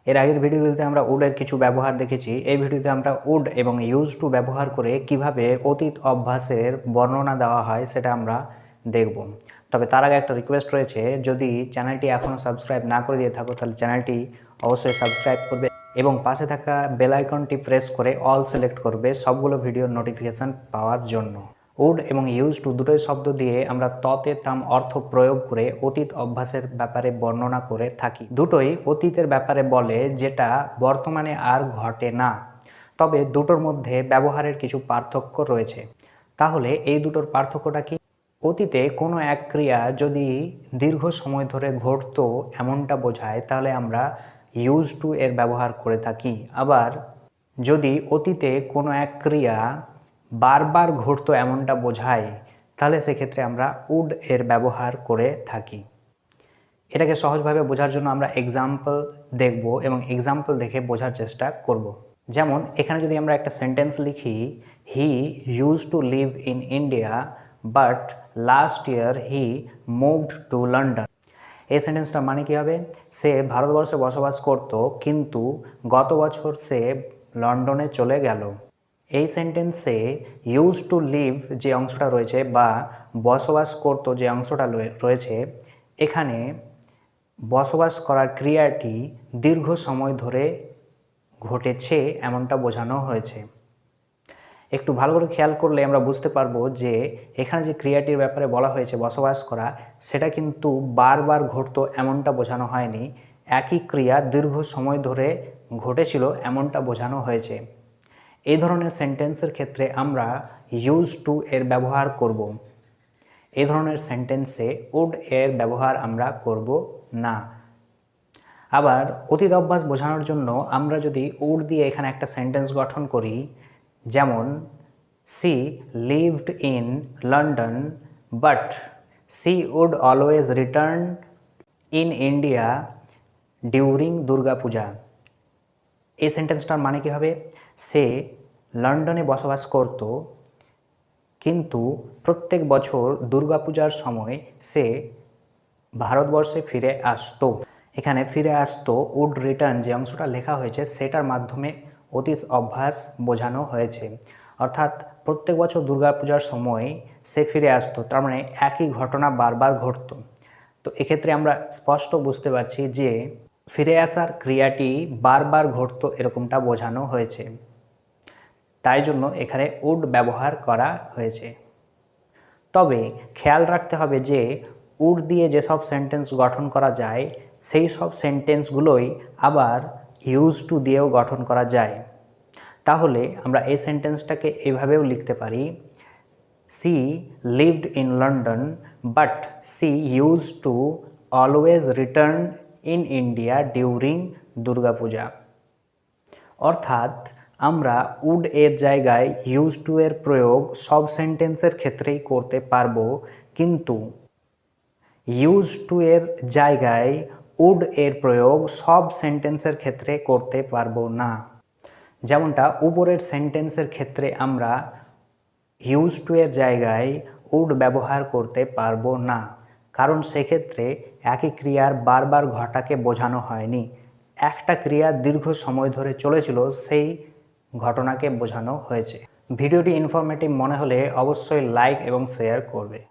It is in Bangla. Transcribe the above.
এর আগের ভিডিওগুলোতে আমরা উডের কিছু ব্যবহার দেখেছি। এই ভিডিওতে আমরা উড এবং ইউজ টু ব্যবহার করে কিভাবে অতীত অভ্যাসের বর্ণনা দেওয়া হয় সেটা আমরা দেখব। তবে তার আগে একটা রিকোয়েস্ট রয়েছে, যদি চ্যানেলটি এখনও সাবস্ক্রাইব না করে দিয়ে থাকো তাহলে চ্যানেলটি অবশ্যই সাবস্ক্রাইব করবে এবং পাশে থাকা বেল আইকনটি প্রেস করে অল সিলেক্ট করবে সবগুলো ভিডিওর নোটিফিকেশান পাওয়ার জন্য। উড এবং ইউজ টু দুটোই শব্দ দিয়ে আমরা ততে তাম অর্থ প্রয়োগ করে অতীত অভ্যাসের ব্যাপারে বর্ণনা করে থাকি। দুটোই অতীতের ব্যাপারে বলে যেটা বর্তমানে আর ঘটে না, তবে দুটোর মধ্যে ব্যবহারের কিছু পার্থক্য রয়েছে। তাহলে এই দুটোর পার্থক্যটা কি? অতীতে কোনো এক ক্রিয়া যদি দীর্ঘ সময় ধরে ঘটতো এমনটা বোঝায় তাহলে আমরা ইউজ টু এর ব্যবহার করে থাকি। আবার যদি অতীতে কোনো এক ক্রিয়া বারবার ঘটতো এমনটা বোঝায় তাহলে সেক্ষেত্রে আমরা উড এর ব্যবহার করে থাকি। এটাকে সহজভাবে বোঝার জন্য আমরা এক্সাম্পল দেখব এবং এক্সাম্পল দেখে বোঝার চেষ্টা করব। যেমন এখানে যদি আমরা একটা সেন্টেন্স লিখি, he use to live in India but last year he moved to London. এই সেন্টেন্সটার মানে কী হবে? সে ভারতবর্ষে বসবাস করত কিন্তু গত বছর সে লন্ডনে চলে গেল। এই সেন্টেন্সে ইউজ টু লিভ যে অংশটা রয়েছে বা বসবাস করত যে অংশটা রয়েছে, এখানে বসবাস করার ক্রিয়াটি দীর্ঘ সময় ধরে ঘটেছে এমনটা বোঝানো হয়েছে। একটু ভালো করে খেয়াল করলে আমরা বুঝতে পারবো যে এখানে যে ক্রিয়াটির ব্যাপারে বলা হয়েছে বসবাস করা, সেটা কিন্তু বারবার ঘটতো এমনটা বোঝানো হয়নি। একই ক্রিয়া দীর্ঘ সময় ধরে ঘটেছিল এমনটা বোঝানো হয়েছে। এই ধরনের সেন্টেন্সের ক্ষেত্রে আমরা ইউজ টু এর ব্যবহার করব। এই ধরনের সেন্টেন্সে উড এর ব্যবহার আমরা করব না। আবার অতীত অভ্যাস বোঝানোর জন্য আমরা যদি উড দিয়ে এখানে একটা সেন্টেন্স গঠন করি, যেমন she lived in London but she would always return in India during Durga Puja. এই সেন্টেন্সটার মানে কী হবে? সে লন্ডনে বসবাস করত কিন্তু প্রত্যেক বছর দুর্গাপূজার সময় সে ভারতবর্ষে ফিরে আসতো। এখানে ফিরে আসতো উড রিটার্ন যে অংশটা লেখা হয়েছে সেটার মাধ্যমে অতীত অভ্যাস বোঝানো হয়েছে। অর্থাৎ প্রত্যেক বছর দুর্গাপূজার সময় সে ফিরে আসতো, তার মানে একই ঘটনা বারবার ঘটতো। তো এক্ষেত্রে আমরা স্পষ্ট বুঝতে পারছি যে ফিরে আসার ক্রিয়াটি বারবার ঘটতো এরকমটা বোঝানো হয়েছে, তাই জন্য এখানে উড ব্যবহার করা হয়েছে। তবে খেয়াল রাখতে হবে যে উড দিয়ে যেসব সেন্টেন্স গঠন করা যায় সেই সব সেন্টেন্সগুলোই আবার ইউজ টু দিয়েও গঠন করা যায়। তাহলে আমরা এই সেন্টেন্সটাকে এভাবেও লিখতে পারি, she lived in London but she use to always return in India during Durga Puja. অর্থাৎ আমরা উড এর জায়গায় ইউজ টু এর প্রয়োগ সব সেন্টেন্সের ক্ষেত্রেই করতে পারবো, কিন্তু ইউজ টু এর জায়গায় উড এর প্রয়োগ সব সেন্টেন্সের ক্ষেত্রে করতে পারবো না। যেমনটা উপরের সেন্টেন্সের ক্ষেত্রে আমরা ইউজ টু এর জায়গায় উড ব্যবহার করতে পারবো না, কারণ সেক্ষেত্রে একই ক্রিয়ার বারবার ঘটাকে বোঝানো হয়নি। একটা ক্রিয়া দীর্ঘ সময় ধরে চলেছিল সেই ঘটনাকে বোঝানো হয়েছে। ভিডিওটি ইনফরমেটিভ মনে হলে অবশ্যই লাইক এবং শেয়ার করবে।